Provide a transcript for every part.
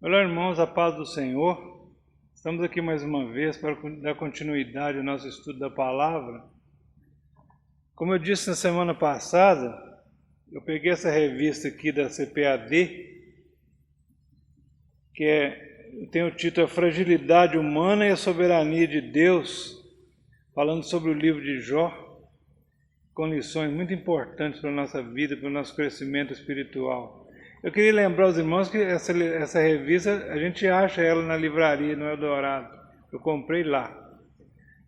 Olá, irmãos, a paz do Senhor. Estamos aqui mais uma vez para dar continuidade ao nosso estudo da palavra. Como eu disse na semana passada, eu peguei essa revista aqui da CPAD, tem o título A Fragilidade Humana e a Soberania de Deus, falando sobre o livro de Jó, com lições muito importantes para a nossa vida, para o nosso crescimento espiritual. Eu queria lembrar aos irmãos que essa revista, a gente acha ela na livraria, no Eldorado. Eu comprei lá.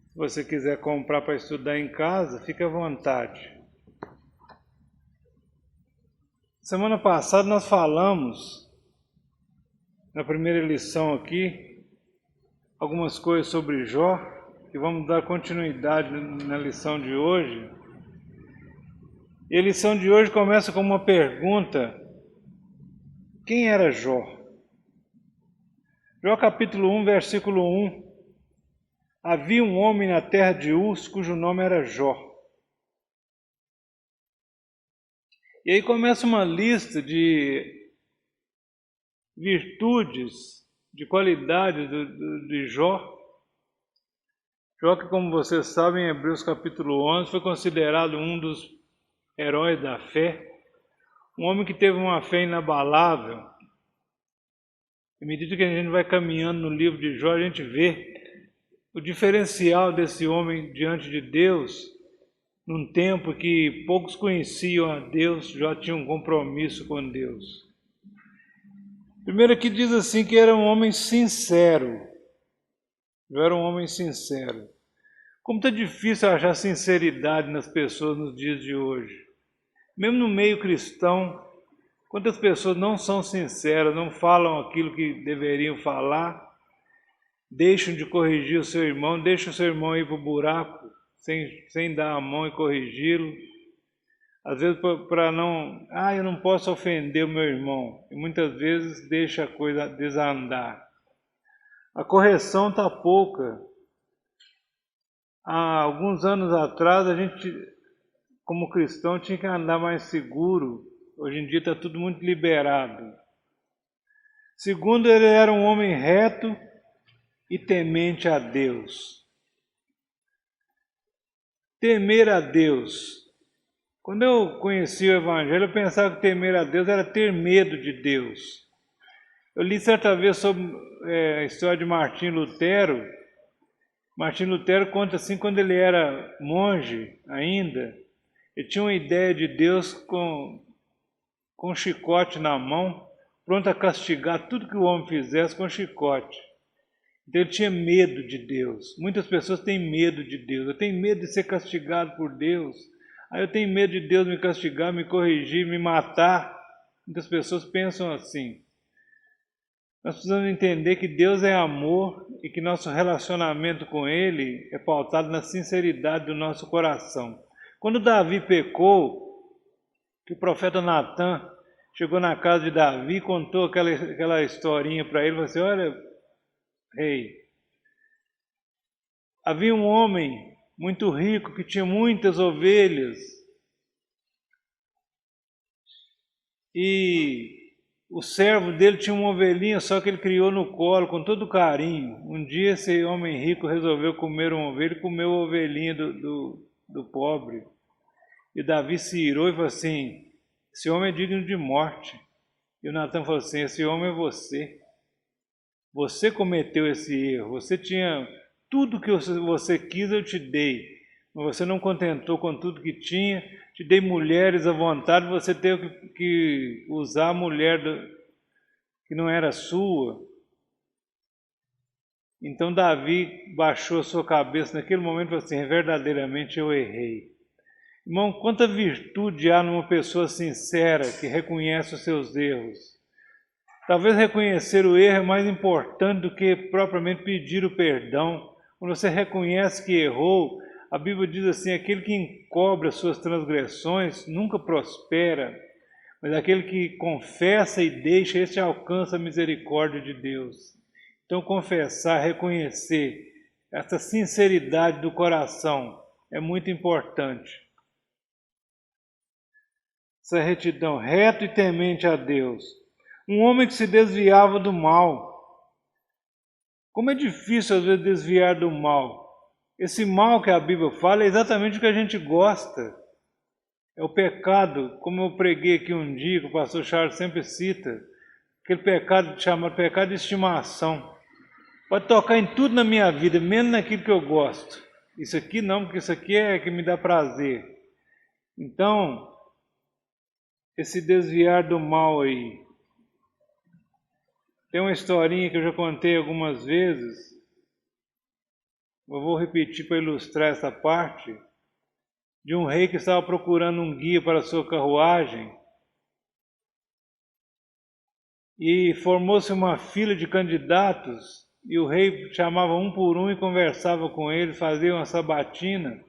Se você quiser comprar para estudar em casa, fique à vontade. Semana passada nós falamos, na primeira lição aqui, algumas coisas sobre Jó, que vamos dar continuidade na lição de hoje. E a lição de hoje começa com uma pergunta: quem era Jó? Jó capítulo 1, versículo 1. Havia um homem na terra de Uz, cujo nome era Jó. E aí começa uma lista de virtudes, de qualidades de Jó. Jó, que como vocês sabem, em Hebreus capítulo 11, foi considerado um dos heróis da fé. Um homem que teve uma fé inabalável. À medida que a gente vai caminhando no livro de Jó, a gente vê o diferencial desse homem diante de Deus. Num tempo que poucos conheciam a Deus, Jó tinha um compromisso com Deus. Primeiro aqui diz assim que era um homem sincero. Jó era um homem sincero. Como está difícil achar sinceridade nas pessoas nos dias de hoje. Mesmo no meio cristão, quantas pessoas não são sinceras, não falam aquilo que deveriam falar, deixam de corrigir o seu irmão, deixam o seu irmão ir para o buraco, sem dar a mão e corrigi-lo. Às vezes para não, eu não posso ofender o meu irmão, e muitas vezes deixa a coisa desandar. A correção está pouca. Há alguns anos atrás a gente, como cristão, tinha que andar mais seguro. Hoje em dia está tudo muito liberado. Segundo, ele era um homem reto e temente a Deus. Temer a Deus. Quando eu conheci o Evangelho, eu pensava que temer a Deus era ter medo de Deus. Eu li certa vez sobre a história de Martim Lutero. Martim Lutero conta assim, quando ele era monge ainda, ele tinha uma ideia de Deus com um chicote na mão, pronto a castigar tudo que o homem fizesse com chicote. Então ele tinha medo de Deus. Muitas pessoas têm medo de Deus. Eu tenho medo de ser castigado por Deus. Eu tenho medo de Deus me castigar, me corrigir, me matar. Muitas pessoas pensam assim. Nós precisamos entender que Deus é amor e que nosso relacionamento com Ele é pautado na sinceridade do nosso coração. Quando Davi pecou, que o profeta Natan chegou na casa de Davi e contou aquela historinha para ele, falou assim: olha, rei, havia um homem muito rico que tinha muitas ovelhas e o servo dele tinha uma ovelhinha só que ele criou no colo com todo carinho. Um dia esse homem rico resolveu comer uma ovelha e comeu a ovelhinha do pobre. E Davi se irou e falou assim: esse homem é digno de morte. E o Natan falou assim: esse homem é você. Você cometeu esse erro. Você tinha tudo que você quis, eu te dei. Mas você não contentou com tudo que tinha. Te dei mulheres à vontade, você teve que usar a mulher que não era sua. Então Davi baixou a sua cabeça naquele momento e falou assim: verdadeiramente eu errei. Irmão, quanta virtude há numa pessoa sincera que reconhece os seus erros. Talvez reconhecer o erro é mais importante do que propriamente pedir o perdão. Quando você reconhece que errou, a Bíblia diz assim: aquele que encobre as suas transgressões nunca prospera, mas aquele que confessa e deixa, esse alcança a misericórdia de Deus. Então confessar, reconhecer, essa sinceridade do coração é muito importante. Essa retidão, reto e temente a Deus. Um homem que se desviava do mal. Como é difícil às vezes desviar do mal. Esse mal que a Bíblia fala é exatamente o que a gente gosta. É o pecado, como eu preguei aqui um dia, que o pastor Charles sempre cita, aquele pecado chamado pecado de estimação. Pode tocar em tudo na minha vida, menos naquilo que eu gosto. Isso aqui não, porque isso aqui é que me dá prazer. Então, esse desviar do mal aí. Tem uma historinha que eu já contei algumas vezes. Eu vou repetir para ilustrar essa parte. De um rei que estava procurando um guia para a sua carruagem. E formou-se uma fila de candidatos. E o rei chamava um por um e conversava com eles, fazia uma sabatina.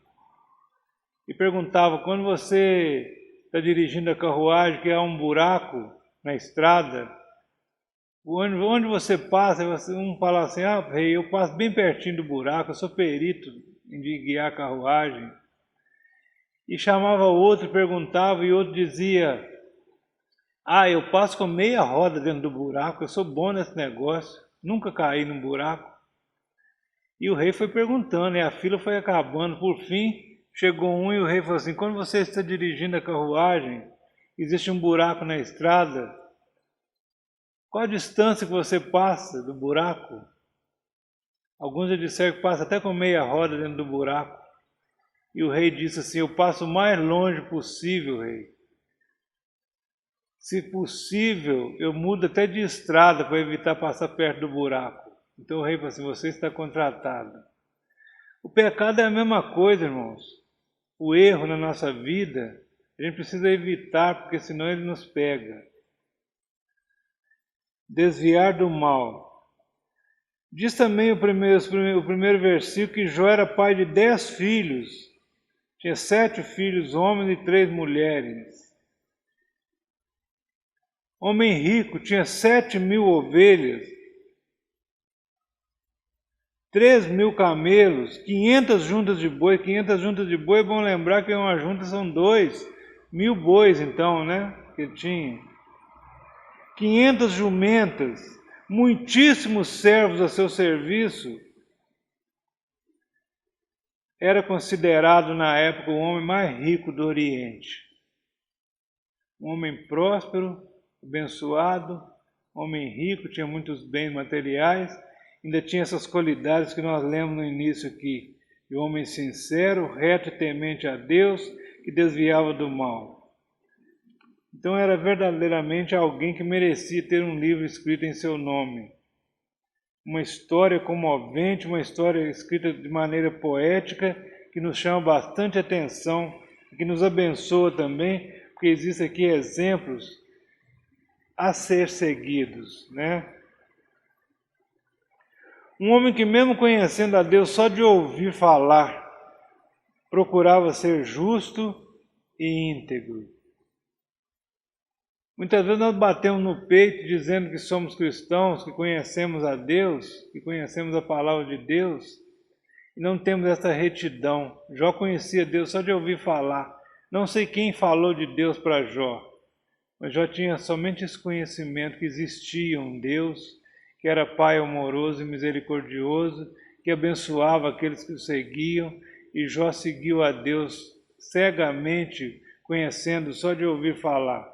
E perguntava, quando você está dirigindo a carruagem, que há um buraco na estrada, onde você passa, um fala assim, rei, eu passo bem pertinho do buraco, eu sou perito em guiar a carruagem. E chamava outro, perguntava, e outro dizia, eu passo com meia roda dentro do buraco, eu sou bom nesse negócio, nunca caí num buraco. E o rei foi perguntando, e a fila foi acabando, por fim, chegou um e o rei falou assim, quando você está dirigindo a carruagem, existe um buraco na estrada, qual a distância que você passa do buraco? Alguns já disseram que passa até com meia roda dentro do buraco. E o rei disse assim, eu passo o mais longe possível, rei. Se possível, eu mudo até de estrada para evitar passar perto do buraco. Então o rei falou assim, você está contratado. O pecado é a mesma coisa, irmãos. O erro na nossa vida, a gente precisa evitar, porque senão ele nos pega. Desviar do mal. Diz também o primeiro versículo que Jó era pai de 10 filhos. Tinha 7 filhos homens e 3 mulheres. Homem rico tinha 7.000 ovelhas, 3.000 camelos, 500 juntas de boi. 500 juntas de boi, é bom lembrar que uma junta são 2.000 bois, então, né? Que tinha. 500 jumentas, muitíssimos servos a seu serviço. Era considerado na época o homem mais rico do Oriente. Um homem próspero, abençoado, homem rico, tinha muitos bens materiais, ainda tinha essas qualidades que nós lemos no início aqui, de homem sincero, reto e temente a Deus, que desviava do mal. Então era verdadeiramente alguém que merecia ter um livro escrito em seu nome. Uma história comovente, uma história escrita de maneira poética, que nos chama bastante atenção, que nos abençoa também, porque existem aqui exemplos a ser seguidos, né? Um homem que mesmo conhecendo a Deus só de ouvir falar, procurava ser justo e íntegro. Muitas vezes nós batemos no peito dizendo que somos cristãos, que conhecemos a Deus, que conhecemos a palavra de Deus, e não temos essa retidão. Jó conhecia Deus só de ouvir falar. Não sei quem falou de Deus para Jó, mas Jó tinha somente esse conhecimento que existia um Deus, que era Pai amoroso e misericordioso, que abençoava aqueles que o seguiam, e Jó seguiu a Deus cegamente, conhecendo só de ouvir falar.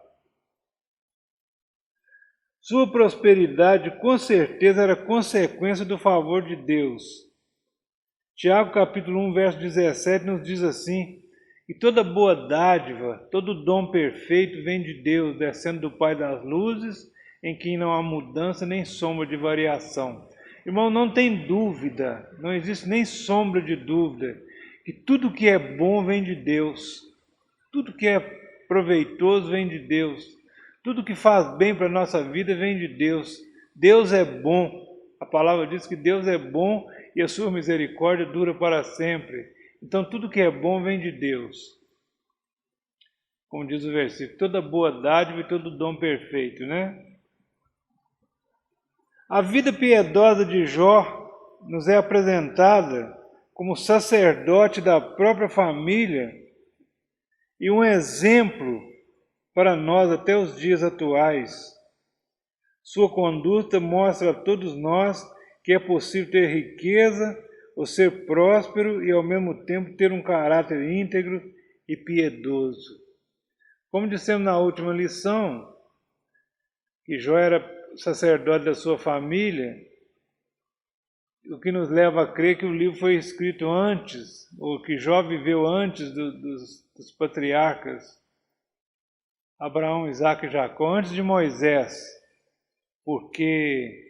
Sua prosperidade, com certeza, era consequência do favor de Deus. Tiago, capítulo 1, verso 17, nos diz assim, e toda boa dádiva, todo dom perfeito vem de Deus, descendo do Pai das luzes, em quem não há mudança nem sombra de variação. Irmão, não tem dúvida, não existe nem sombra de dúvida, que tudo que é bom vem de Deus. Tudo que é proveitoso vem de Deus. Tudo que faz bem para a nossa vida vem de Deus. Deus é bom. A palavra diz que Deus é bom e a sua misericórdia dura para sempre. Então tudo que é bom vem de Deus. Como diz o versículo, toda boa dádiva e todo dom perfeito, né? A vida piedosa de Jó nos é apresentada como sacerdote da própria família e um exemplo para nós até os dias atuais. Sua conduta mostra a todos nós que é possível ter riqueza ou ser próspero e ao mesmo tempo ter um caráter íntegro e piedoso. Como dissemos na última lição, que Jó era sacerdote da sua família, o que nos leva a crer que o livro foi escrito antes, ou que Jó viveu antes dos patriarcas Abraão, Isaque e Jacó, antes de Moisés, porque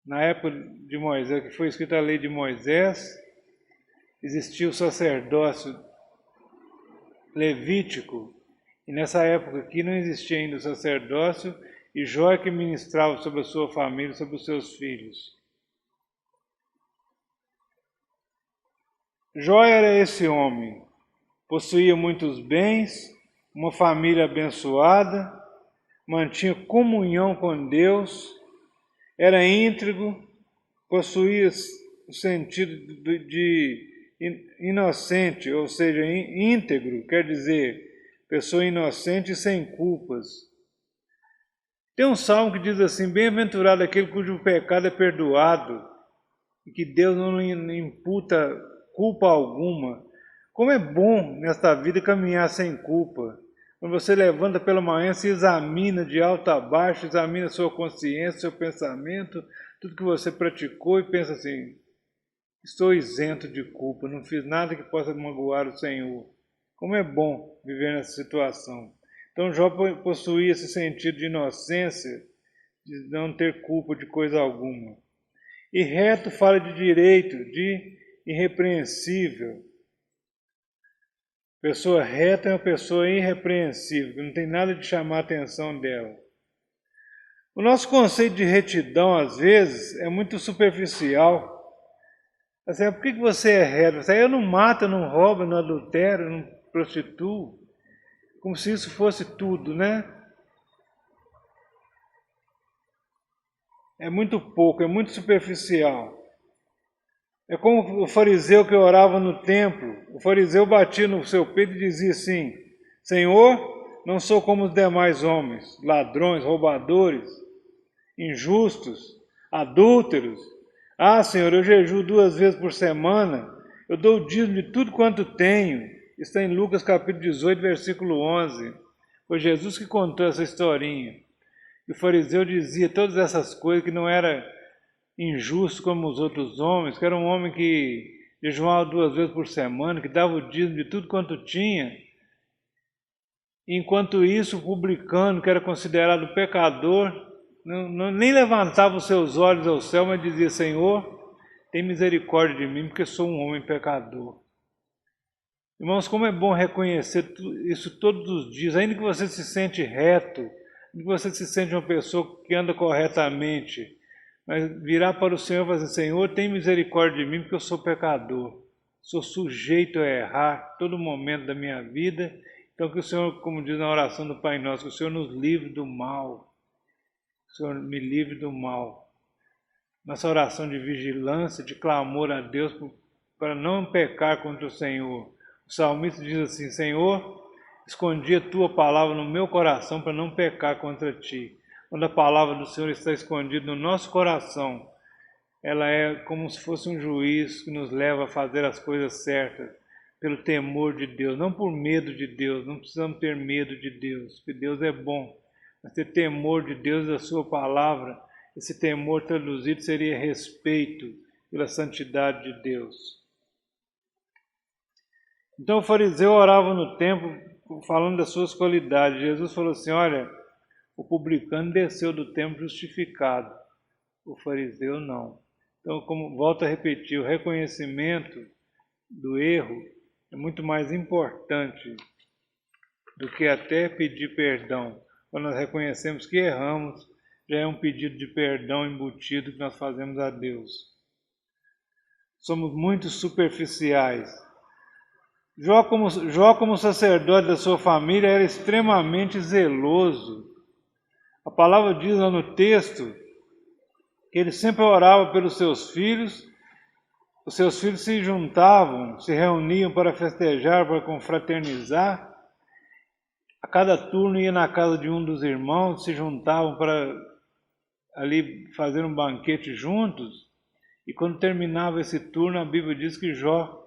na época de Moisés, que foi escrita a lei de Moisés, existia o sacerdócio levítico, e nessa época aqui não existia ainda o sacerdócio, e Jó é que ministrava sobre a sua família, sobre os seus filhos. Jó era esse homem, possuía muitos bens, uma família abençoada, mantinha comunhão com Deus, era íntegro, possuía o sentido de inocente, ou seja, íntegro, quer dizer, pessoa inocente e sem culpas. Tem um salmo que diz assim: bem-aventurado aquele cujo pecado é perdoado e que Deus não lhe imputa culpa alguma. Como é bom nesta vida caminhar sem culpa. Quando você levanta pela manhã, se examina de alto a baixo, examina sua consciência, seu pensamento, tudo que você praticou e pensa assim: estou isento de culpa, não fiz nada que possa magoar o Senhor. Como é bom viver nessa situação. Então Jó possuía esse sentido de inocência, de não ter culpa de coisa alguma. E reto fala de direito, de irrepreensível. Pessoa reta é uma pessoa irrepreensível, que não tem nada de chamar a atenção dela. O nosso conceito de retidão, às vezes, é muito superficial. Assim, por que você é reto? Assim, eu não mato, eu não roubo, eu não adultero, eu não prostituo. Como se isso fosse tudo, né? É muito pouco, é muito superficial. É como o fariseu que orava no templo. O fariseu batia no seu peito e dizia assim: Senhor, não sou como os demais homens, ladrões, roubadores, injustos, adúlteros. Ah, Senhor, eu jejuo 2 vezes por semana, eu dou o dízimo de tudo quanto tenho. Está em Lucas capítulo 18, versículo 11. Foi Jesus que contou essa historinha. E o fariseu dizia todas essas coisas, que não era injusto como os outros homens, que era um homem que jejuava 2 vezes por semana, que dava o dízimo de tudo quanto tinha. Enquanto isso, o publicano, que era considerado pecador, nem levantava os seus olhos ao céu, mas dizia: Senhor, tem misericórdia de mim, porque sou um homem pecador. Irmãos, como é bom reconhecer isso todos os dias, ainda que você se sente reto, ainda que você se sente uma pessoa que anda corretamente, mas virar para o Senhor e falar assim: Senhor, tem misericórdia de mim, porque eu sou pecador, sou sujeito a errar todo momento da minha vida. Então que o Senhor, como diz na oração do Pai Nosso, que o Senhor nos livre do mal, o Senhor me livre do mal. Nossa oração de vigilância, de clamor a Deus para não pecar contra o Senhor. O salmista diz assim: Senhor, escondi a tua palavra no meu coração para não pecar contra ti. Quando a palavra do Senhor está escondida no nosso coração, ela é como se fosse um juiz que nos leva a fazer as coisas certas, pelo temor de Deus, não por medo de Deus. Não precisamos ter medo de Deus, porque Deus é bom, mas ter temor de Deus e da sua palavra. Esse temor traduzido seria respeito pela santidade de Deus. Então o fariseu orava no templo falando das suas qualidades. Jesus falou assim: olha, o publicano desceu do templo justificado, o fariseu não. Então, como volto a repetir, o reconhecimento do erro é muito mais importante do que até pedir perdão. Quando nós reconhecemos que erramos, já é um pedido de perdão embutido que nós fazemos a Deus. Somos muito superficiais. Jó, como sacerdote da sua família, era extremamente zeloso. A palavra diz lá no texto que ele sempre orava pelos seus filhos. Os seus filhos se juntavam, se reuniam para festejar, para confraternizar. A cada turno ia na casa de um dos irmãos, se juntavam para ali fazendo um banquete juntos, e quando terminava esse turno, a Bíblia diz que Jó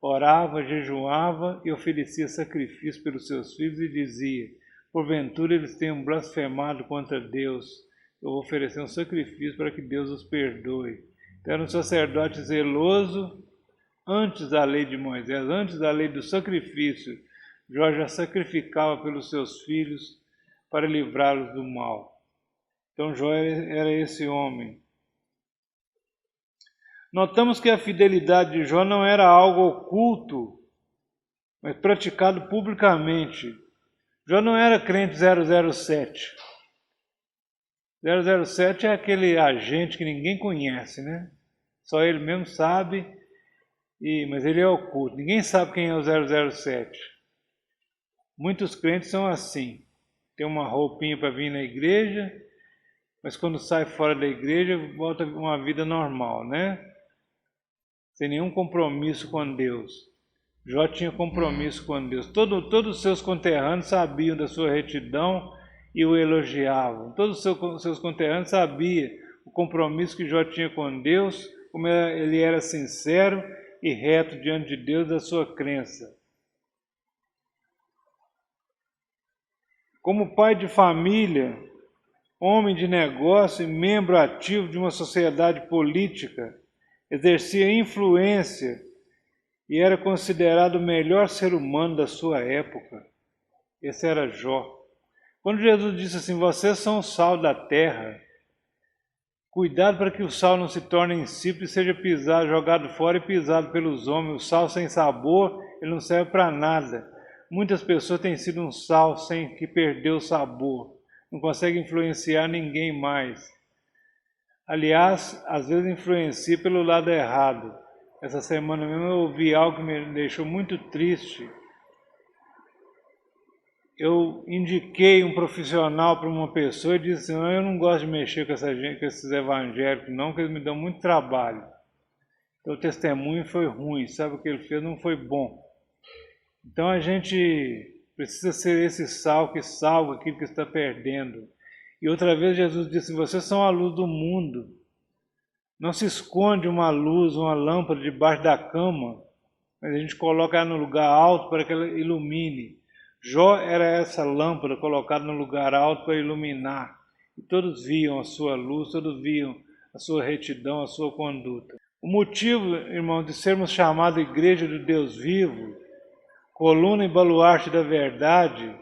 orava, jejuava e oferecia sacrifício pelos seus filhos e dizia: porventura eles tenham blasfemado contra Deus, eu vou oferecer um sacrifício para que Deus os perdoe. Então era um sacerdote zeloso antes da lei de Moisés, antes da lei do sacrifício. Jó já sacrificava pelos seus filhos para livrá-los do mal. Então Jó era esse homem. Notamos que a fidelidade de Jó não era algo oculto, mas praticado publicamente. Jó não era crente 007. 007 é aquele agente que ninguém conhece, né? Só ele mesmo sabe, mas ele é oculto. Ninguém sabe quem é o 007. Muitos crentes são assim. Tem uma roupinha para vir na igreja, mas quando sai fora da igreja, volta uma vida normal, né? Sem nenhum compromisso com Deus. Jó tinha compromisso com Deus. Todos os seus conterrâneos sabiam da sua retidão e o elogiavam. Todos os seus conterrâneos sabiam o compromisso que Jó tinha com Deus, como ele era sincero e reto diante de Deus da sua crença. Como pai de família, homem de negócio e membro ativo de uma sociedade política, exercia influência e era considerado o melhor ser humano da sua época. Esse era Jó. Quando Jesus disse assim: vocês são o sal da terra, cuidado para que o sal não se torne insípido e seja pisado, jogado fora e pisado pelos homens. O sal sem sabor, ele não serve para nada. Muitas pessoas têm sido um sal sem que perdeu o sabor, não consegue influenciar ninguém mais. Aliás, às vezes influencia pelo lado errado. Essa semana mesmo eu ouvi algo que me deixou muito triste. Eu indiquei um profissional para uma pessoa e disse assim: eu não gosto de mexer com essa gente, com esses evangélicos não, porque eles me dão muito trabalho. Então o testemunho foi ruim, sabe o que ele fez? Não foi bom. Então a gente precisa ser esse sal que salva aquilo que está perdendo. E outra vez Jesus disse: vocês são a luz do mundo. Não se esconde uma luz, uma lâmpada debaixo da cama, mas a gente coloca ela no lugar alto para que ela ilumine. Jó era essa lâmpada colocada no lugar alto para iluminar. E todos viam a sua luz, todos viam a sua retidão, a sua conduta. O motivo, irmão, de sermos chamados Igreja do Deus Vivo, coluna e baluarte da verdade,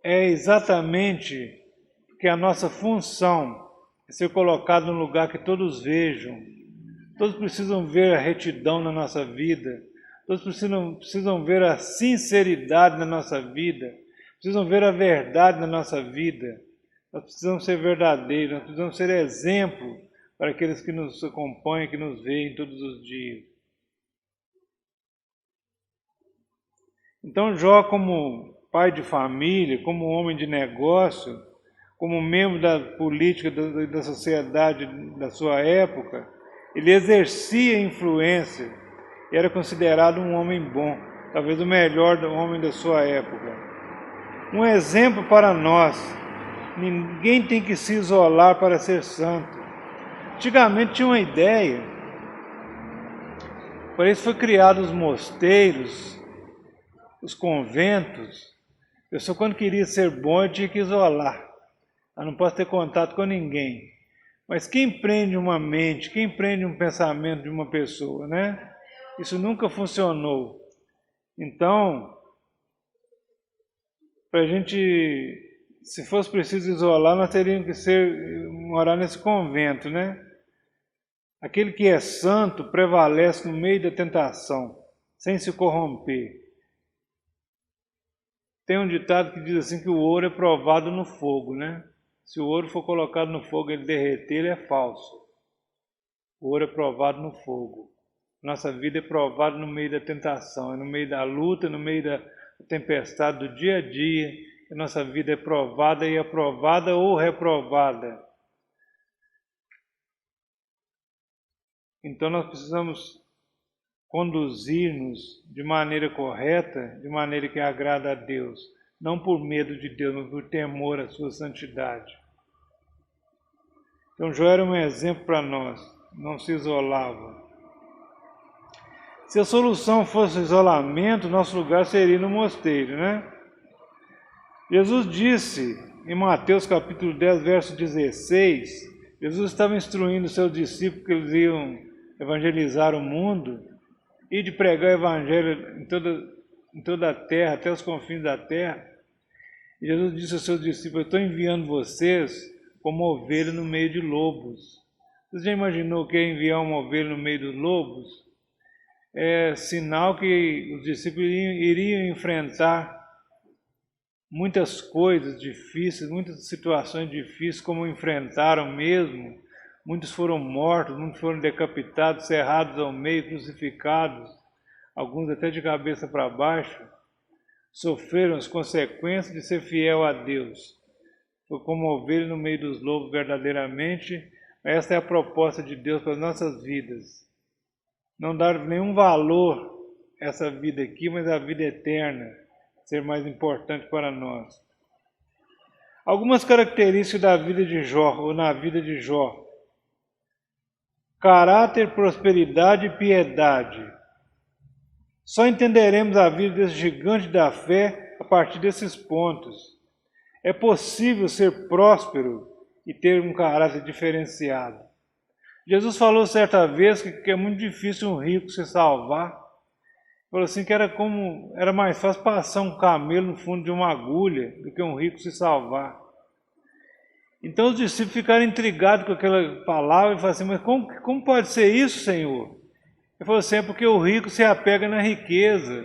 é exatamente porque a nossa função é ser colocado no lugar que todos vejam. Todos precisam ver a retidão na nossa vida. Todos precisam ver a sinceridade na nossa vida. Precisam ver a verdade na nossa vida. Nós precisamos ser verdadeiros. Nós precisamos ser exemplo para aqueles que nos acompanham, que nos veem todos os dias. Então Jó, como pai de família, como homem de negócio, como membro da política, da sociedade da sua época, ele exercia influência e era considerado um homem bom, talvez o melhor homem da sua época. Um exemplo para nós. Ninguém tem que se isolar para ser santo. Antigamente tinha uma ideia, por isso foi criados os mosteiros, os conventos. A pessoa, quando queria ser bom, tinha que isolar. Eu não posso ter contato com ninguém. Mas quem prende uma mente, quem prende um pensamento de uma pessoa, né? Isso nunca funcionou. Então, para a gente, se fosse preciso isolar, nós teríamos que morar nesse convento, né? Aquele que é santo prevalece no meio da tentação, sem se corromper. Tem um ditado que diz assim que o ouro é provado no fogo, né? Se o ouro for colocado no fogo e ele derreter, ele é falso. O ouro é provado no fogo. Nossa vida é provada no meio da tentação, é no meio da luta, no meio da tempestade do dia a dia. A nossa vida é provada e aprovada ou reprovada. Então nós precisamos conduzir-nos de maneira correta, de maneira que agrada a Deus. Não por medo de Deus, mas por temor à sua santidade. Então Jó era um exemplo para nós, não se isolava. Se a solução fosse o isolamento, nosso lugar seria no mosteiro, né? Jesus disse em Mateus capítulo 10, verso 16, Jesus estava instruindo os seus discípulos que eles iam evangelizar o mundo e de pregar o evangelho em toda a terra, até os confins da terra. E Jesus disse aos seus discípulos: eu estou enviando vocês como ovelha no meio de lobos. Você já imaginou o que é enviar uma ovelha no meio dos lobos? É sinal que os discípulos iriam enfrentar muitas coisas difíceis, muitas situações difíceis, como enfrentaram mesmo. Muitos foram mortos, muitos foram decapitados, serrados ao meio, crucificados, alguns até de cabeça para baixo. Sofreram as consequências de ser fiel a Deus. Foi como ovelha no meio dos lobos verdadeiramente. Esta é a proposta de Deus para as nossas vidas. Não dar nenhum valor a essa vida aqui, mas a vida eterna ser mais importante para nós. Algumas características da vida de Jó, ou na vida de Jó. Caráter, prosperidade e piedade. Só entenderemos a vida desse gigante da fé a partir desses pontos. É possível ser próspero e ter um caráter diferenciado. Jesus falou certa vez que é muito difícil um rico se salvar. Falou assim que era mais fácil passar um camelo no fundo de uma agulha do que um rico se salvar. Então os discípulos ficaram intrigados com aquela palavra e falaram assim: mas como pode ser isso, Senhor? Ele falou assim: é porque o rico se apega na riqueza.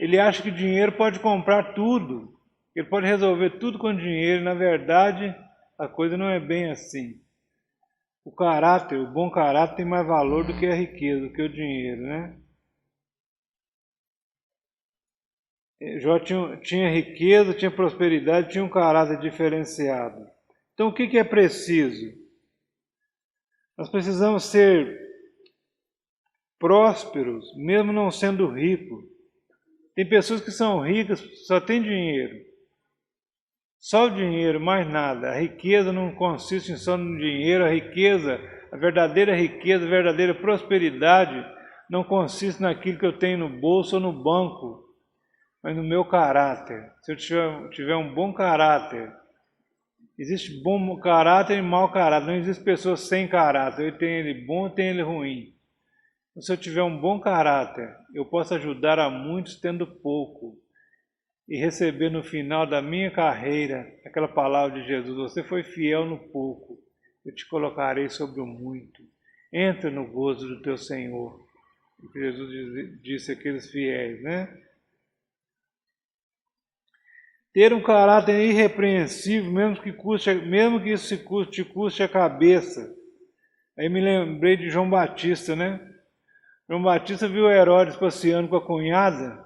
Ele acha que dinheiro pode comprar tudo. Ele pode resolver tudo com dinheiro. Na verdade, a coisa não é bem assim. O caráter, o bom caráter tem mais valor do que a riqueza, do que o dinheiro, né? Jó tinha riqueza, tinha prosperidade, tinha um caráter diferenciado. Então o que é preciso? Nós precisamos ser prósperos, mesmo não sendo ricos. Tem pessoas que são ricas, só tem dinheiro. Só o dinheiro, mais nada. A riqueza não consiste só no dinheiro, a verdadeira riqueza, a verdadeira prosperidade não consiste naquilo que eu tenho no bolso ou no banco, mas no meu caráter. Se eu tiver um bom caráter, existe bom caráter e mau caráter, não existe pessoas sem caráter, eu tenho ele bom e tenho ele ruim. Se eu tiver um bom caráter, eu posso ajudar a muitos tendo pouco e receber no final da minha carreira aquela palavra de Jesus: você foi fiel no pouco, eu te colocarei sobre o muito. Entra no gozo do teu Senhor. O que Jesus disse àqueles fiéis, né? Ter um caráter irrepreensível, mesmo que isso te custe a cabeça. Aí me lembrei de João Batista, né? João Batista viu Herodes passeando com a cunhada,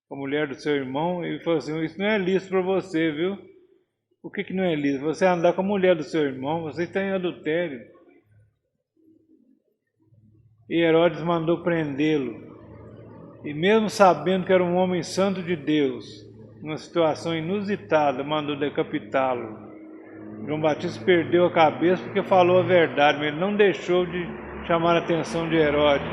com a mulher do seu irmão, e falou assim: isso não é lícito para você, viu? O que não é lícito? Você andar com a mulher do seu irmão, você está em adultério. E Herodes mandou prendê-lo. E mesmo sabendo que era um homem santo de Deus, numa situação inusitada, mandou decapitá-lo. João Batista perdeu a cabeça porque falou a verdade, mas ele não deixou de chamar a atenção de Herodes.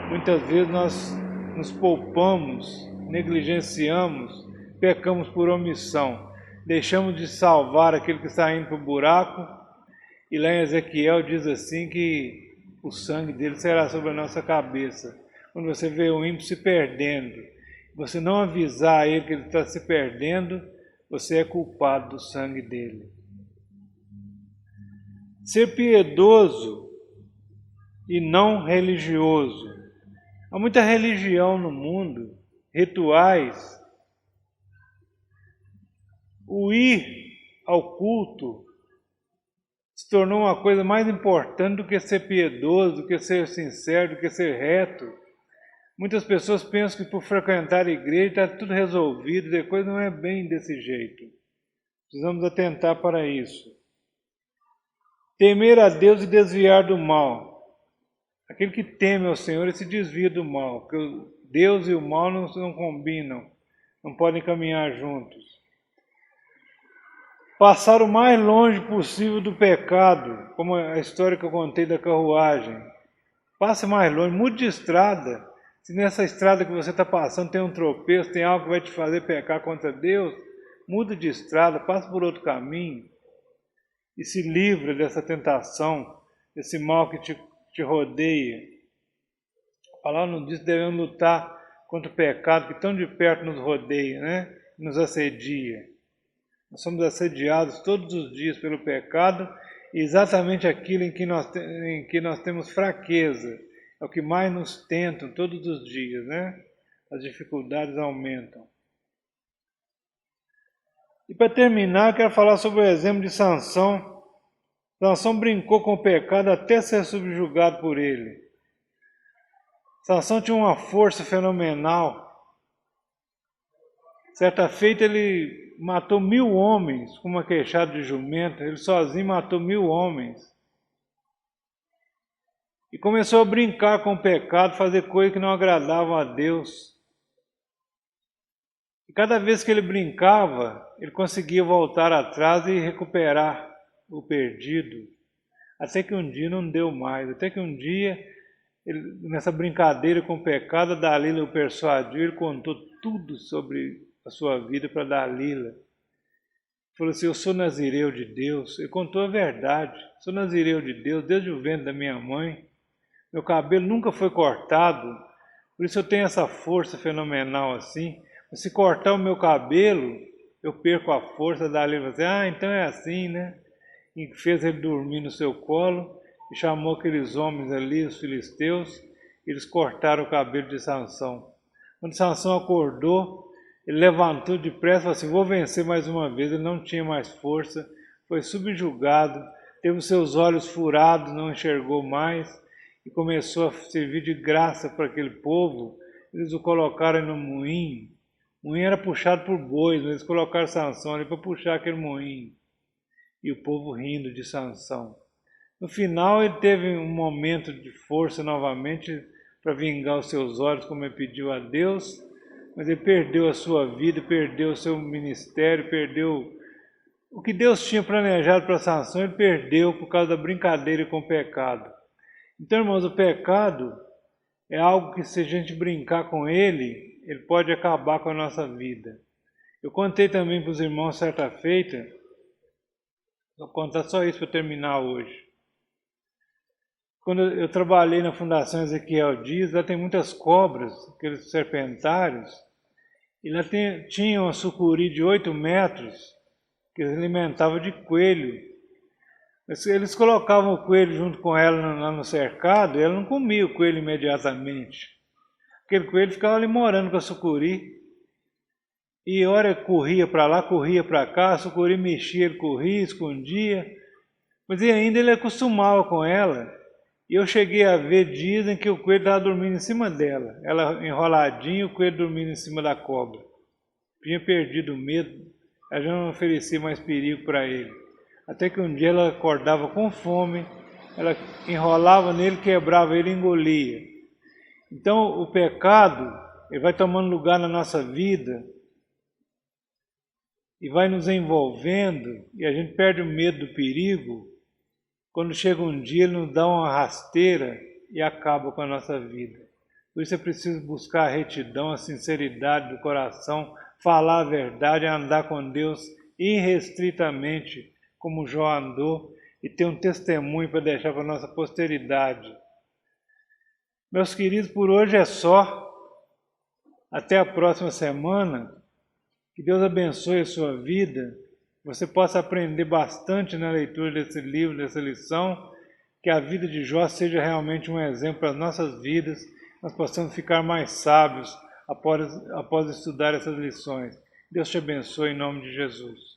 Muitas vezes nós nos poupamos, negligenciamos, pecamos por omissão. Deixamos de salvar aquele que está indo para o buraco, e lá em Ezequiel diz assim que o sangue dele será sobre a nossa cabeça. Quando você vê o ímpio se perdendo, você não avisar a ele que ele está se perdendo, você é culpado do sangue dele. Ser piedoso e não religioso. Há muita religião no mundo, rituais. O ir ao culto se tornou uma coisa mais importante do que ser piedoso, do que ser sincero, do que ser reto. Muitas pessoas pensam que por frequentar a igreja está tudo resolvido, e a coisa não é bem desse jeito. Precisamos atentar para isso. Temer a Deus e desviar do mal. Aquele que teme ao Senhor e se desvia do mal, porque Deus e o mal não combinam, não podem caminhar juntos. passar o mais longe possível do pecado, como a história que eu contei da carruagem. Passe mais longe, mude de estrada. Se nessa estrada que você está passando tem um tropeço, tem algo que vai te fazer pecar contra Deus, muda de estrada, passe por outro caminho e se livra dessa tentação, desse mal que te rodeia. A palavra nos diz que devemos lutar contra o pecado que tão de perto nos rodeia, né? Nos assedia. Nós somos assediados todos os dias pelo pecado e exatamente aquilo em que nós temos fraqueza. É o que mais nos tentam todos os dias, né? As dificuldades aumentam. E para terminar, eu quero falar sobre o exemplo de Sansão. Sansão brincou com o pecado até ser subjugado por ele. Sansão tinha uma força fenomenal. Certa feita ele matou 1000 homens com uma queixada de jumento. Ele sozinho matou 1000 homens. E começou a brincar com o pecado, fazer coisas que não agradavam a Deus. E cada vez que ele brincava, ele conseguia voltar atrás e recuperar o perdido. Até que um dia não deu mais. Até que um dia, nessa brincadeira com o pecado, a Dalila o persuadiu. Ele contou tudo sobre a sua vida para Dalila. Falou assim: eu sou nazireu de Deus. Ele contou a verdade. Sou nazireu de Deus desde o ventre da minha mãe. Meu cabelo nunca foi cortado, por isso eu tenho essa força fenomenal assim. Mas se cortar o meu cabelo, eu perco a força. Dalila falou assim: então é assim, né? E fez ele dormir no seu colo e chamou aqueles homens ali, os filisteus. Eles cortaram o cabelo de Sansão. Quando Sansão acordou, ele levantou depressa e falou assim: vou vencer mais uma vez. Ele não tinha mais força, foi subjugado, teve os seus olhos furados, não enxergou mais e começou a servir de graça para aquele povo. Eles o colocaram no moinho. O moinho era puxado por bois, mas eles colocaram Sansão ali para puxar aquele moinho. E o povo rindo de Sansão. No final ele teve um momento de força novamente para vingar os seus olhos, como ele pediu a Deus, mas ele perdeu a sua vida, perdeu o seu ministério, perdeu o que Deus tinha planejado para Sansão, ele perdeu por causa da brincadeira com o pecado. Então, irmãos, o pecado é algo que, se a gente brincar com ele pode acabar com a nossa vida. Eu contei também para os irmãos certa feita, vou contar só isso para terminar hoje. Quando eu trabalhei na Fundação Ezequiel Dias, lá tem muitas cobras, aqueles serpentários, e lá tinha uma sucuri de 8 metros, que eles alimentavam de coelho. Eles colocavam o coelho junto com ela lá no cercado, e ela não comia o coelho imediatamente. Aquele coelho ficava ali morando com a sucuri. E hora corria para lá, corria para cá, a sucuri mexia, ele corria, escondia. Mas e ainda ele acostumava com ela. E eu cheguei a ver dias em que o coelho estava dormindo em cima dela. Ela enroladinha, o coelho dormindo em cima da cobra. Tinha perdido o medo, ela já não oferecia mais perigo para ele. Até que um dia ela acordava com fome, ela enrolava nele, quebrava ele e engolia. Então o pecado, ele vai tomando lugar na nossa vida e vai nos envolvendo, e a gente perde o medo do perigo. Quando chega um dia, ele nos dá uma rasteira e acaba com a nossa vida. Por isso é preciso buscar a retidão, a sinceridade do coração, falar a verdade, andar com Deus irrestritamente, como Jó andou, e ter um testemunho para deixar para a nossa posteridade. Meus queridos, por hoje é só. Até a próxima semana. Que Deus abençoe a sua vida. Você possa aprender bastante na leitura desse livro, dessa lição. Que a vida de Jó seja realmente um exemplo para as nossas vidas. Nós possamos ficar mais sábios após estudar essas lições. Deus te abençoe em nome de Jesus.